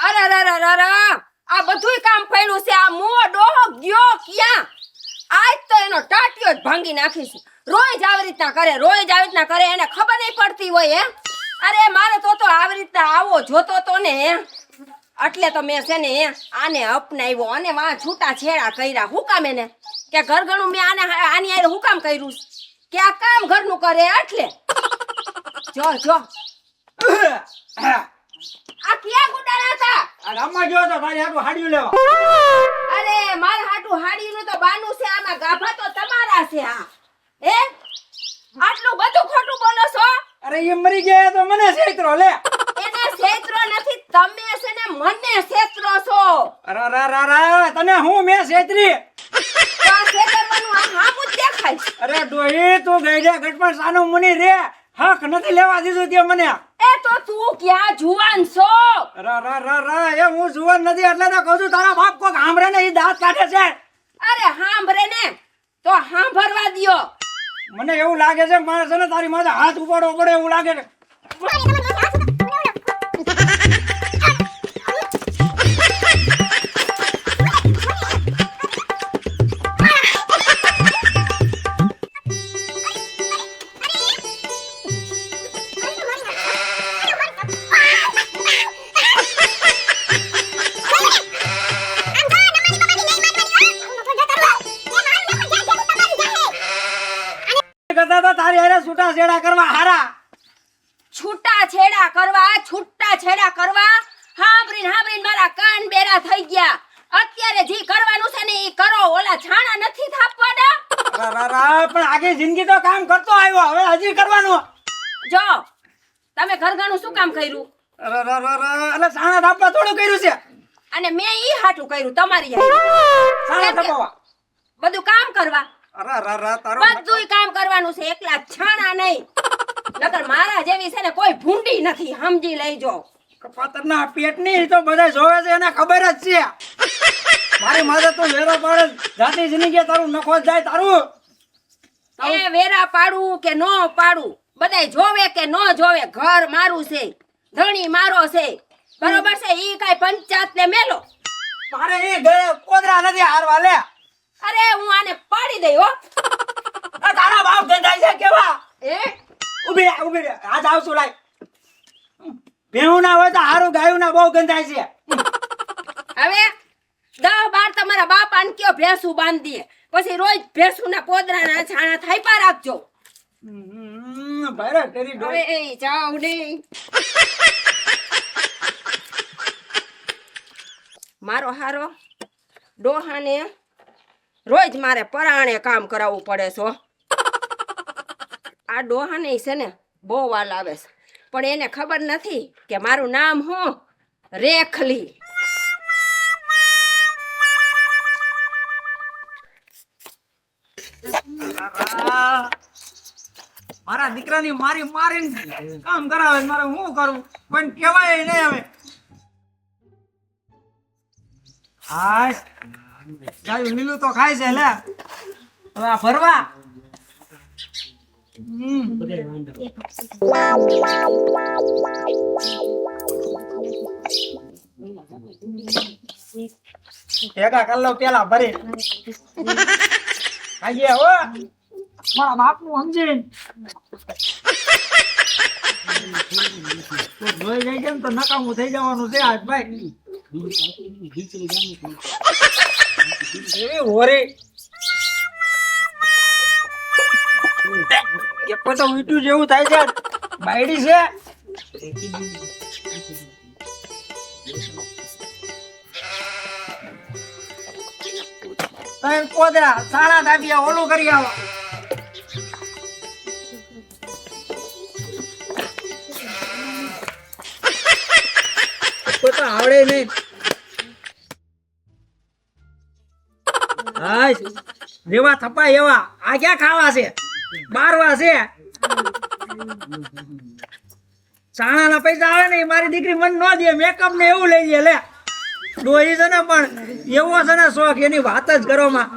અરે અરે અરે અરે આ બધુંય કામ પડ્યું છે. આ મો ડોહો ગયો ક્યાં? આજ તો એનો ટાટિયો જ ભાંગી નાખીશ. રોજ આવી રીતના કરે એને ખબર નહીં પડતી હોય હે. અરે મારે તો આવી રીતના આવો જોતો તો ને એટલે તો મેં છે ને આને અપનાવ્યો અને વાં છૂટા છેડા કર્યા. હું કામ એને કે ઘરઘણું મેં આની હારે હું કામ કર્યું કે આ કામ ઘરનું કરે એટલે જો આ ક્યાં ગુડાણા હતા? આ ગામમાં ગયો તો તારી હાટુ હાડિયું લેવા. અરે મારા હાટુ હાડીનું તો બાનું છે. આમાં ગાભા તો તમારા છે. આ હે આટલું બધું ખોટું બોલો છો? અરે એ મરી ગયા તો મને છેતરો લે. એને છેતરો નથી, તમે છે ને મને છેતરો છો. અરે તને હું મેં છેતરી? તો આ છેતરવાનું આ હામું જ દેખાય. અરે ડોહી તું ગઈડે ગટમાં સાનું મુની રે. હક નથી લેવા દીધું તે મને. એ તો તું ક્યાં જુવાન છો? એ હું જુવાન નથી એટલે તો કહું છું તારા બાપ કોક હાંભળે ને ઈ દાંત કાઢે છે. અરે હાંભળે ને તો હાંભળવા દ્યો. મને એવું લાગે છે મારે છે ને તારી માથે હાથ ઉપાડવો પડે એવું લાગે છે. તારી હારે છૂટા છેડા કરવા હારા. છૂટા છેડા કરવા હાંભળીને મારા કાન બેરા થઈ ગયા. અત્યારે જે કરવાનું છે ને એ કરો. ઓલા છાણા નથી થાપવાના. પણ આખી જિંદગી તો કામ કરતો આવ્યો, હવે હજી કરવાનું. જો તમે ઘરઘણું શું કામ કર્યું? એટલે સાણા થાપવા થોડું કર્યું છે. અને મેં ઈ હાટું કર્યું તમારી હારે. સાણા થાપવા બધું કામ કરવા. તારો બધુંય કામ કરવાનું છે, એકલા છાણા નહીં. નકર મારા જેવી છે ને કોઈ ભૂંડી નથી, સમજી લેજો. કપાતરના પેટની તો બધા જોવે છે એને ખબર જ છે. મારી માથે તો વેરો પાડે જાતી જિંદગી તારું નખો જાય તારું. એ વેરા પાડું કે નો પાડું બધાય જોવે કે નો જોવે, ઘર મારું છે, ધણી મારો છે, બરોબર છે. ઈ કાઈ પંચાયત ને મેલો. મારે એ ગળે કોદરા નથી હારવા લે. અરે હું આને પાડી દઈ હો. આ તારા બાપ ગંધાય છે કેવા? એ ઉભી રે આજ આવશું લાય. ભેહું ના હોય તો હારું, ગાયું ના બહુ ગંધાય છે. હવે 10-12 તમારા બાપ આન કયો ભેંસું બાંધી દે, પછી રોજ ભેંસું ના પોદરાના છાણા થાઈપા રાખજો. ભાઈ તેરી હવે એ જાવ નહીં. મારો હારો ડોહાને રોજ મારે પરાણે કામ કરાવવું પડે છે. આ ડોહાને છે ને બહુ વાલ આવે છે, પણ એને ખબર નથી કે મારું નામ હું રેખલી. મારા દીકરાની મારીને કામ કરાવે મારે હું કરું? કોઈ કહેવાય નહીં. હવે હાય ગાયું લીલું તો ખાય છે લે. હવે આ ભરવા ભેગા કર લો પેલા ભરી ખાઈએ હો મારા બાપ નું સમજીને. જોઈ જાય કેમ તો નકામું થઈ જવાનું છે આજ ભાઈ. એવી હોરી એક તો વીટું જેવું થાય છે. બાયડી છે કોદરા સાડા દાબિયા ઓલું કરી આવો. કોઈ તો આવડે નહીં. હાય જેવા થપા એવા આ ક્યાં ખાવા છે? બારવા છે. સાણાના પૈસા આવે ને મારી દીકરી મને ન દે. મેકઅપ ને એવું લઈ લે લે. ડોહી છે ને પણ એવો છે ને શોખ, એની વાત જ કરો માં.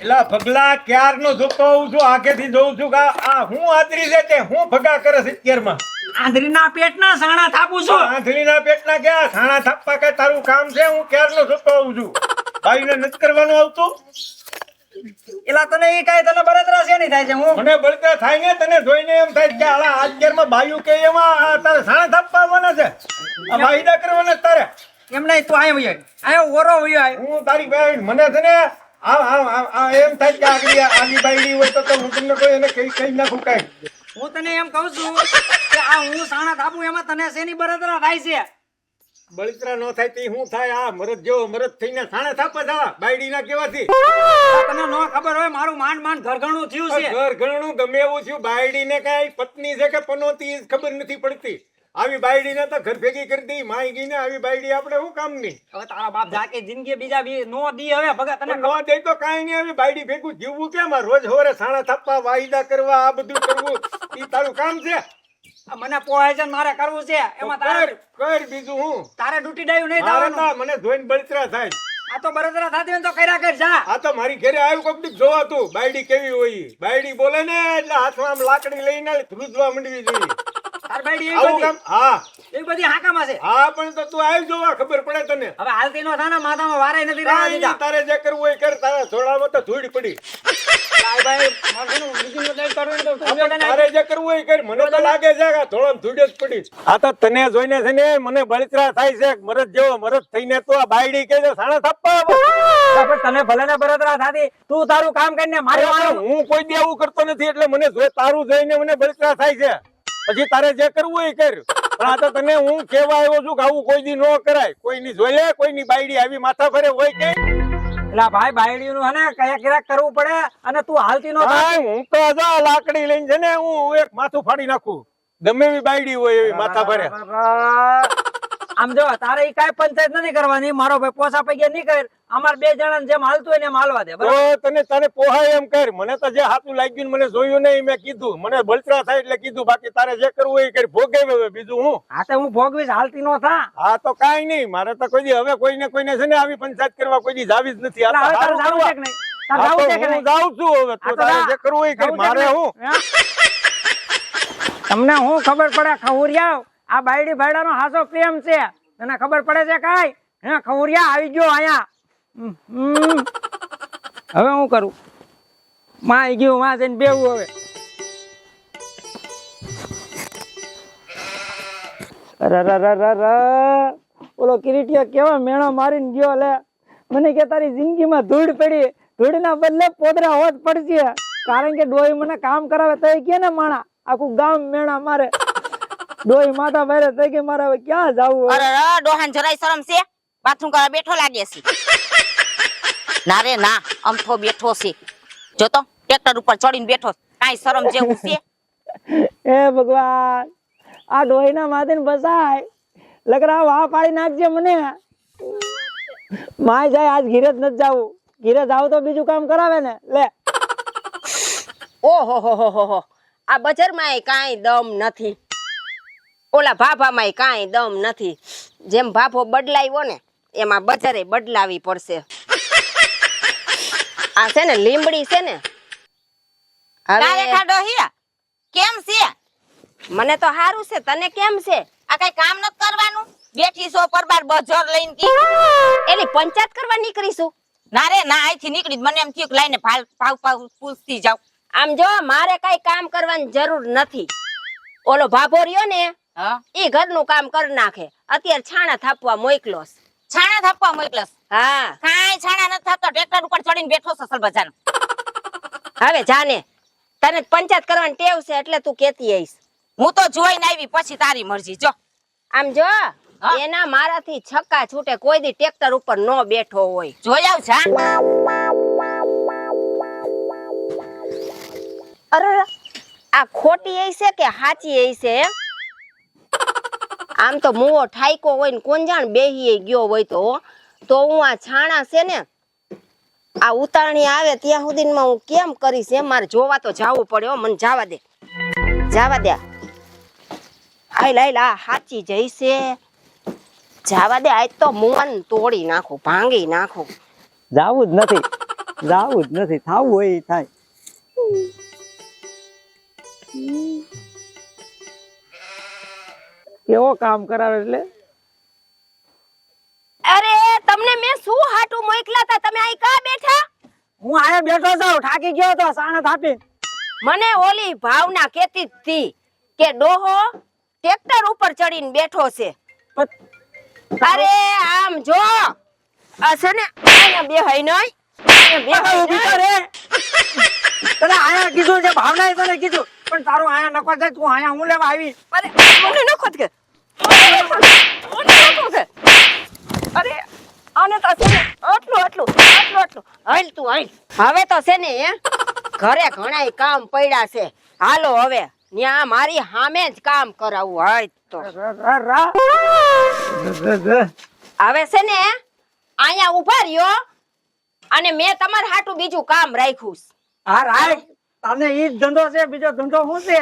એલા ભગલા ક્યારનો જોતો હોઉં છું, આગેથી જોઉં છું કે આ હું આદરી છે તે હું ભગા કરે છે અત્યારમાં. આંધળીના પેટના સાણા થાપું છું. આંધળીના પેટના ક્યાં છાણા થાપવા કે તારું કામ છે? હું ક્યારનો જોતો હોઉં છું. ભાઈને નથી કરવાનું આવતું. એલા તને ઈ કાંઈ તને બળતરા છે નહીં થાય છે હું મને બળતરા થાય ને તને જોઈને એમ થાય કે આલા અત્યારમાં બાયું કે એમાં આ તારે છાણા થાપવા આવવાના છે, આ વાયદા કરવાના છે તારે. એમ નહીં તું આયો વયો આયો ઓરો વયો આયો. હું તારી બહેન મને છે ને એમ થાય કે આગલી બાયડી હોય તો હું તમને કોઈ એને કઈ નાખું કાંઈ. હું તને એમ કહું છું કે આ હું સાણા થાપું એમાં તને શેની બળતરા થાય છે? બળતરા ન થાય તે શું થાય? આ મરદ જેવો મરદ થઈને છાણા થાપા થા બાયડીના કેવાથી. તને ન ખબર હોય મારું માંડ માંડ ઘરઘણું થયું છે. ઘર ઘરનું ગમે એવું થયું, બાયડીને કઈ પત્ની છે કે પનોતી એ ખબર નથી પડતી. આવી બાયડીને તો ઘર ભેગી કરી દી માઈ ગઈ ને આવી બાયડી આપણે શું કામની? હવે તારા બાપ જાકે જિંદગી બીજા બી નો દી હવે ભગત તને ન દે તો કાંઈ નહીં. આવી બાયડી ભેગું જીવવું કેમ? આ રોજ હોરે છાણા થાપવા વાયદા કરવા આ બધું કરવું એ તારું કામ છે? મને પોહાય છે ને મારે કરવું છે એમાં તારે કર બીજું હું તારે ડૂટી ડાયું નહીં મારે થવાનું. તો મને જોઈને બળતરા થાય. આ તો બળતરા થતી હોય ને તો કર્યા કર જા. આ તો મારી ઘરે આવ્યું કોક દી જોવા તું બાયડી કેવી હોય ઈ. બાયડી બોલે ને એટલે હાથમાં આમ લાકડી લઈને ધ્રુજવા મંડવી જોઈએ. તાર બાયડી આવું એવી કામ બધી હા એવી બધી હાકામાં છે. હા પણ તો તું આવી જોવા ખબર પડે તને. હવે હાલતી નો થાને માથામાં વારાય નથી રહેવા કાંઈ દીધા. નહીં, તારે જે કરવું હોય કર. તારા જોડામાં તો ધૂળ પડી. ભાઈ ભાઈ મારું બીજું નો કઈ કરવું તો તું જોડે તારે જે કરવું હોય કર. મને તો લાગે છે કે ધોળામાં ધૂળ જ પડી. આ તો તને જોઈને છે ને મને બળતરા થાય છે. મરદ જેવો મરદ થઈને તો આ બાયડી કે છે સાણા થાપવા આવો. પણ તને ભલે ને બળતરા થાતી તું તારું કામ કરીને મારે વાળું હું કોઈ દી આવું કરતો નથી એટલે મને તારું જોઈને મને બળતરા થાય છે. પછી તારે જે કરવું હોય કર. પણ આ તો તને હું કેવા આવ્યો છું કે આવું કોઈ દી ન કરાય. કોઈની જોઈ લે, કોઈની બાયડી આવી માથા ફરે હોય કે એલા ભાઈ બાયડી નું હે ને કયા કિરાક કરવું પડે અને તું હાલતી નો થાય. હું તો જા લાકડી લઈને છે ને હું એક માથું ફાડી નાખું. ગમે એવી બાયડી હોય એવી માથા ફરે. આમ જો તારે ઈ કાઈ પંચાયત નથી કરવાની. મારો ભાઈ પોસા પૈકી નહીં કર. અમાર બે જણા જેમ હાલતું હોય ને એમ હાલવા દે. તો તને તારે પોહાય એમ કર. મને તો જે હાથું લાગ્યું ને મને જોયું નહીં મેં કીધું. મને બળતરા થાય એટલે કીધું. બાકી તારે જે કરવું હોય એ કર. ભોગે હવે બીજું હું. હા તો હું ભોગવીશ હાલતી નો થા. હા તો કાંઈ નહીં. મારે તો કોઈ દી હવે કોઈને છે ને આવી પંચાયત કરવા કોઈ દી જાવી જ નથી. આ તો હવે તારે હારું જાવું છે કે કરવા. નહીં? તારે જાવું છે કે હું નહીં? જાઉં છું હવે. આ તો તો તારે જા. જે કરવું હોય એ કર. મારે હું તમને હું ખબર પડે ખવરિયા આ બાયડી ભાડાનો હાસો પ્રેમ છે તને ખબર પડે છે કાઈ? હે ખવરિયા આવી ગયો આયા. હવે હું કરું? માં આવી ગયું માં જઈને બેવું હવે. ઓલો કિરીટિયો કેવા મેણો મારીને ગયો લે. મને કે તારી જિંદગીમાં ધૂળ પડી. ધૂળના બદલે પોદરા હોત પડશે. કારણ કે ડોહી મને કામ કરાવે તો કે ને માણા આખું ગામ મેણા મારે. ડોહી માથા ભારે થઈ ગઈ મારે હવે ક્યાં જાવું? અરે ડોહાન જરાય શરમ છે? બાથરૂમ કરવા બેઠો લાગે છે. ના રે ના અમથો બેઠો છે. જો તો ટ્રેક્ટર ઉપર ચડીને બેઠો. કાઈ શરમ જેવું છે? હે ભગવાન આ ડોહીના માથે બસાય લગરા વાહ પાડી નાખજે મને. માય જાય આજ ઘીરે જ નથી જાવું. ઘીરે જાવ તો બીજું કામ કરાવે ને. લે ઓહો હો હો હો આ બજારમાં કાંઈ દમ નથી. ઓલા ભાભામાં કાંઈ દમ નથી. જેમ ભાભો બદલાવ્યો ને એમાં બજારે બદલાવી પડશે. આ છે ને લીમડી છે ને તારે હવે ખાડો હિયા કેમ છે? મને તો સારું છે. તને કેમ છે? આ કઈ કામ નથી કરવાનું? બેઠી સો પરબાર બજર લઈને કી એલી પંચાયત કરવા નીકળીશું. ના રે ના અહીંથી નીકળી મને એમ થયું કે લઈને ભાવ પૂછતી જાવ. આમ જો મારે કઈ કામ કરવાની જરૂર નથી. ઓલો ભાભો રહ્યો ને હા ઈ ઘરનું કામ કરી નાખે. અત્યારે છાણા થાપવા મોકલો છે. છાણા થાપવા મોકલસ? હા કાઈ છાણા નથી થતો. ટ્રેક્ટર ઉપર ચડીને બેઠો છે સસલ બજાર. હવે જાને તને પંચાયત કરવાની ટેવ છે એટલે તું કેતી આઈશ. હું તો જોઈને આવી પછી તારી મરજી. જો આમ જો એના મારાથી છક્કા છૂટે કોઈ દી ટ્રેક્ટર ઉપર નો બેઠો હોય. જોઈ આવ જા. અરે આ ખોટી એ છે કે સાચી એ છે એમ? આમ તો મુવો ઠાઈકો હોય ને કોણ જાણ બેહી ગયો હોય તો હું આ છાણા છે ને આ ઉતારણી આવે ત્યાં સુધીમાં હું કેમ કરીશ એમ મારે જોવા તો જાવું પડે. મને જવા દે આઈ આ સાચી જઈશે. જવા દે આજ તો મુવાન તોડી નાખું ભાંગી નાખું. જાવું જ નથી. જાવું જ નથી, થાવું હોય ઈ થાય. કેવો કામ કરાવે એટલે અરે તમને મેં શું હાટું મોકલા તા, તમે અહીં કા બેઠા? હું આયા બેઠો છું, થાકી ગયો તો સાણસ આપી. મને ઓલી ભાવના કેતી જ હતી કે ડોહો ટ્રેક્ટર ઉપર ચડીને બેઠો છે. અરે આમ જો આ છે ને અહીંયા બેહાય નહીં, અહીંયા ઊભી તો બેહાય રે. તને આયા કીધું છે, ભાવનાએ તને કીધું, પણ તારું આયા નખો જાય, તું આયા હું લેવા આવી? અરે મને નખો કે મને નખો કે અરે આને તો છે ને આટલું હાલ તું હાલ. હવે તો છે ને ઘરે ઘણાય કામ પડ્યા છે, હાલો હવે ન્યા મારી સામે જ કામ કરાવવું હોય તો. હવે છે ને અહીંયા ઉભા રહ્યો અને મેં તમારા હાટું બીજું કામ રાખ્યું છે. હા રાઈટ, તને ઈ જ ધંધો છે, બીજો ધંધો શું છે?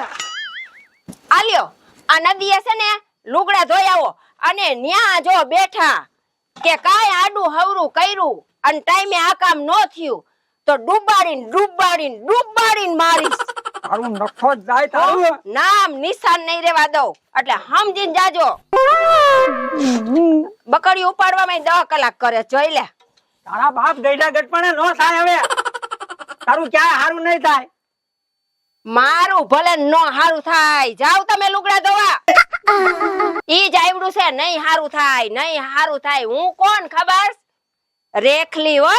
આલ્યો આ નદીએ છે ને લુગડા ધોઈ આવો અને ન્યા જો બેઠા કે કાય આડું હવરું કર્યું અને ટાઈમે આ કામ ન થયું તો ડૂબાડીને મારીશ. તારું નખો જ જાય તારું. નામ નિશાન નહીં રેવા દઉં એટલે સમજીને જાજો. બકડી ઉપાડવામાં 10 કલાક કરે જોઈ લે. તારા બાપ ગઈડા ગટપણે નો થાય હવે. તારું ક્યાંય હારું નહીં થાય. મારું ભલે નો હારું થાય, જાવ તમે લુગડા ધોવા. ઈ જ આવડું છે, નહીં હારું થાય. હું કોણ ખબર? રેખલી હો.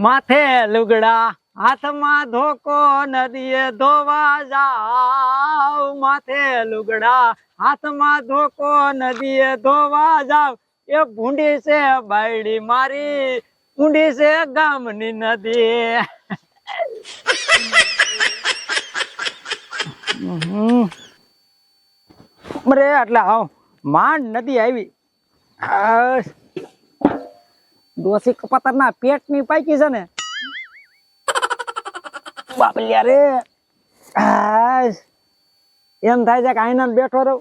માથે લુગડા હાથમાં ધોકો નદીએ ધોવા જાવ. માથે લુગડા હાથમાં ધોકો નદીએ ધોવા જાવ. એ ભૂંડી છે બાયડી મારી, ઊંડી છે ગામની નદી. મરે એટલે આવ માંડ નદી આવી. ડોસી કપાતર ના પેટ ની પાકી છે ને બાપલિયા રે. એમ થાય છે કે આઈના બેઠો રહું.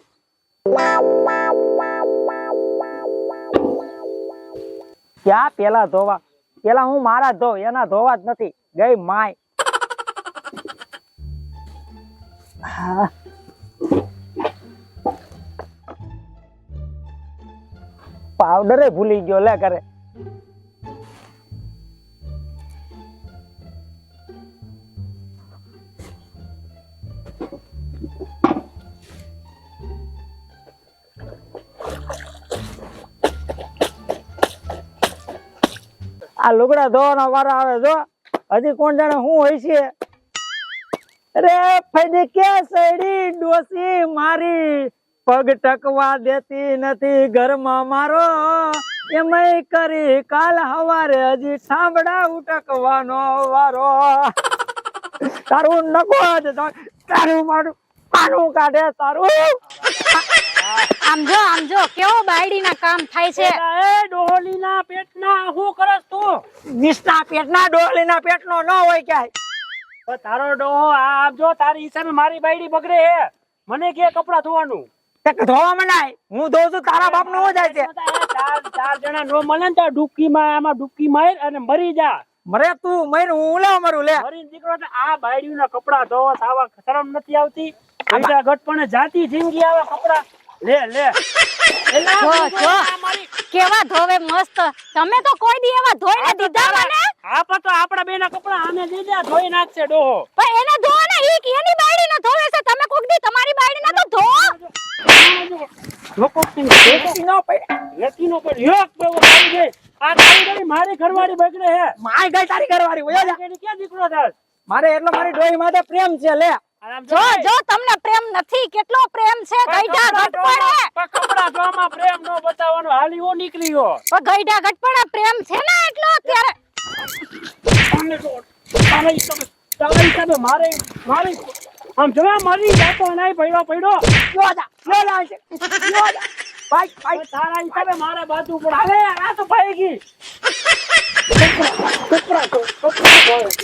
ક્યાં પેલા ધોવા, પેલા હું મારા ધોવ, એના ધોવા જ નથી. ગઈ માય. પાવડરે ભૂલી ગયો લે કરે. આ લુગડા ધોવાનો વારો આવે જો, હજી કોણ જાણે શું હોય છે. અરે ફાયદે કે સડી ડોસી મારી પગ ટકવા દેતી નથી ઘરમાં મારો. એમય કરી કાલ હવારે હજી સાંભળા ઉટકવાનો વારો. તારું નકો તારું મારું પાનું કાઢે તારું. આમ જો કેવો બાયડીના કામ થાય છે. એ ડોલીના પેટના શું કરસ તું? નિષ્ઠા પેટના ડોલીના પેટનો ન હોય ક્યાંય. તારો ડોહો આમ જો તારી હિસાબે મારી બાયડી બગડે હે. મને કે કપડા ધોવાનું ધોવા મનાય, હું ધોઉં છું, તારા બાપ નો જાય છે. ચાર જણા નો મળે ને તો ડૂબકી માર અને મરી જા. મરે તું મર, હું લે મરું લે. મરીને દીકરો આ બાયડીના કપડા ધોવા આવા શરમ નથી આવતી? ગઈઢા ગટપણે જાતી જિંદગી આવા કપડા લે જો કેવા ધોવે મસ્ત. તમે તો કોઈ દી એવા ધોઈને દીધા મને? હા પણ તો આપડા બેના કપડા આને દે દે, ધોઈ નાખશે ડોહો. પણ એને ધોવાના ઈ એની બાયડી ન ધોવે છે. તમે કોક દી તમારી બાયડી ના તો ધો. મારી ઘરવાળી બગડે હે. માય ગઈ તારી ઘરવાળી વયો જા. ક્યાં દીકરો થાય? મારે એટલો મારી ડોહી માથે પ્રેમ છે લે. જો તમને પ્રેમ નથી, કેટલો પ્રેમ છે. ગઈઢા ગટપણે કપડા ધોવામાં પ્રેમ નો બતાવવાનો હાલીઓ નીકળ્યો. પણ ગઈઢા ગટપણે પ્રેમ છે ને એટલો અત્યારે. તારા હિસાબે મારે આમ જોવા મારી જાતો નહીં પડ્યો તારા હિસાબે મારે બાજુ પર હવે આ તો ભાઈ ગઈ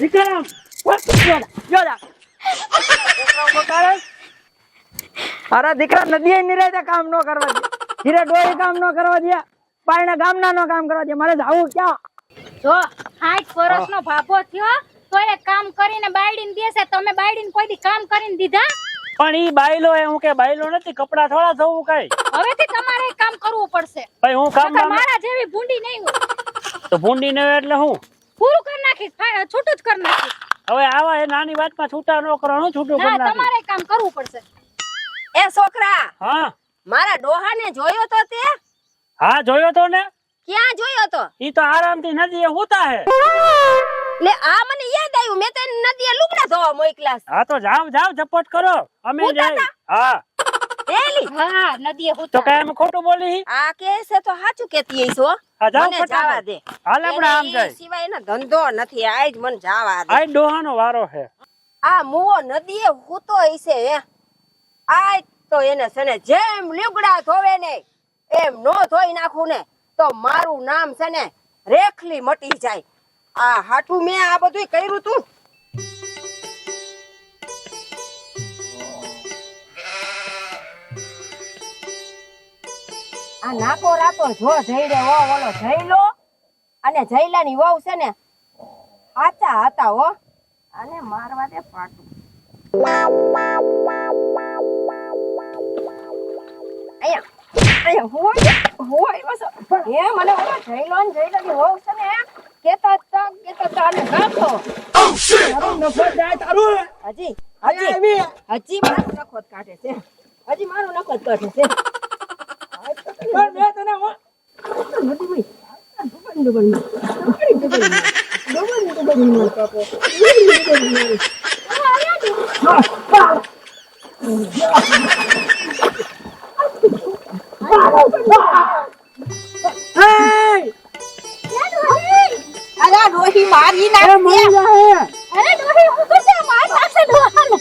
વિક્રમ અરે દીકરા નદી નિરાતે કામ ન કરવા દે. ધીરે ડોહી કામ ન કરવા દે, પાયણા ગામના નો કામ કરવા દે. મારે જાવું ક્યાં? જો 60 વર્ષનો ભાભો થયો તો એ કામ કરીને બાયડીને દેશે. તમે બાયડીને કોઈ દી કામ કરીને દીધા? પણ ઈ બાયલો એ હું કે બાયલો નથી, કપડા થોડા ધોવું કઈ. હવેથી તમારે એ કામ કરવું પડશે. ભાઈ હું કામ નકર મારા જેવી ભૂંડી નહીં હોય. તો ભૂંડી ને એટલે હું પૂરું કરી નાખીશ, છૂટું જ કરી નાખીશ. હવે આવા એ નાની વાતમાં છૂટા ન કરવાનું, છૂટું કરી ના, નાખી. તમારે કામ કરવું પડશે. એ છોકરા, હા મારા ડોહાને જોયો તો તે? હા જોયો તો ને, ક્યાં જોયો તો? ઈ તો આરામથી નદીએ હુતા હે. લે આ મને યાદ આવ્યું, મેં તો એને નદીએ લુગડા ધોવા મોકલ્યા છે. હા તો જાવ જાવ ઝપટ કરો, અમે હુતા જાય. હા એલી હા, નદીએ તો હુતા. કઈ અમે ખોટું બોલી? આ કે છે તો સાચું કેતી હઈશ હો. હા જાવ મને જવા ફટાફટ. દે. હાલ આપણે આમ એને જાય. ઈ સિવાય એનો ધંધો નથી, આજ મને જવા દે. આ ડોહાનો વારો હે. આ મુવો નદીએ હૂતો હશે હે. આજ તો એને છે ને જેમ લુગડા ધોવે ને એમ નો ધોઈ નાખું ને તો મારું નામ છે ને રેખલી મટી જાય. આ હાટું મેં આ બધું કર્યું તું. આ નાકો રાતો જો જઈ રે ઓલો જઈલો અને જઈલાની વહુ છે ને સાચા હતા હો. અને મારવા દે પાટું. અહીંયા હોય બસ. એ મને ઓલો જઈલો ને જઈલાની વહુ છે ને કેતા તા અને નાખો. હજી હજી મારું નખોત કાઢે છે. હજી મારું નખોત કાઢે છે. અરે ડોહી મારી નાખી. અરે ડોહી, હું કરશે? માર નાખશે ડોહાને.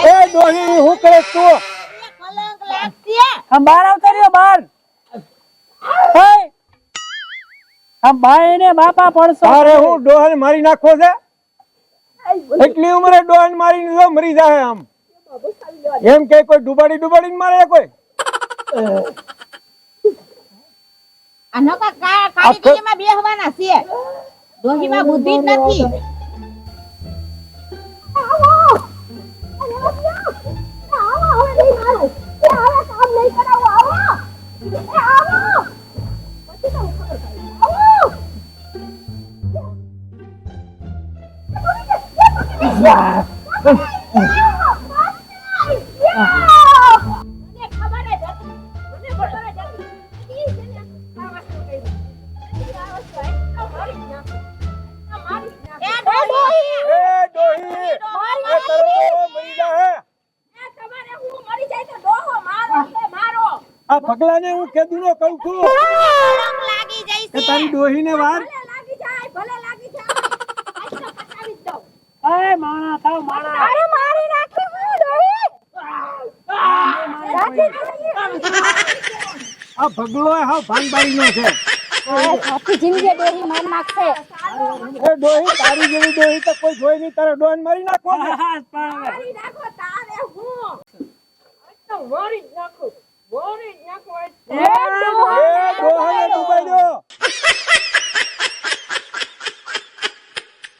એ ડોહી હું કરે તું? આમ બહાર આવતા રહ્યો બહાર. આમ ભાઈ ને બાપા પડશો. તારે હું ડોહાને મારી નાખવો છે? એટલી ઉંમરે ડોહાને મારીને જો મરી જાય આમ. એમ કે કોઈ ડુબાડીને મારે કોઈ? આ નકા કારીગરીમાં બેહવાના છે, ડોહીમાં બુદ્ધિ જ નથી. એ ડોહી એ તારો ડોહો મરી જાય. આ પગલાને હું કેદુનો કહું છું લાગી જાય કે તારી ડોહીને વાર. એ માણા થાવ માણા. આ ભગલો હાવ ભાનબારીનો છે. આખી જિંદગી ડોહી માર નાખશે. એ ડોહી તારી જેવી ડોહી તો કોઈ જોઈ નહીં. તારે ડોહાને મારી નાખવો છે. હા, પણ એ ડોહાને ડુબાડ્યો.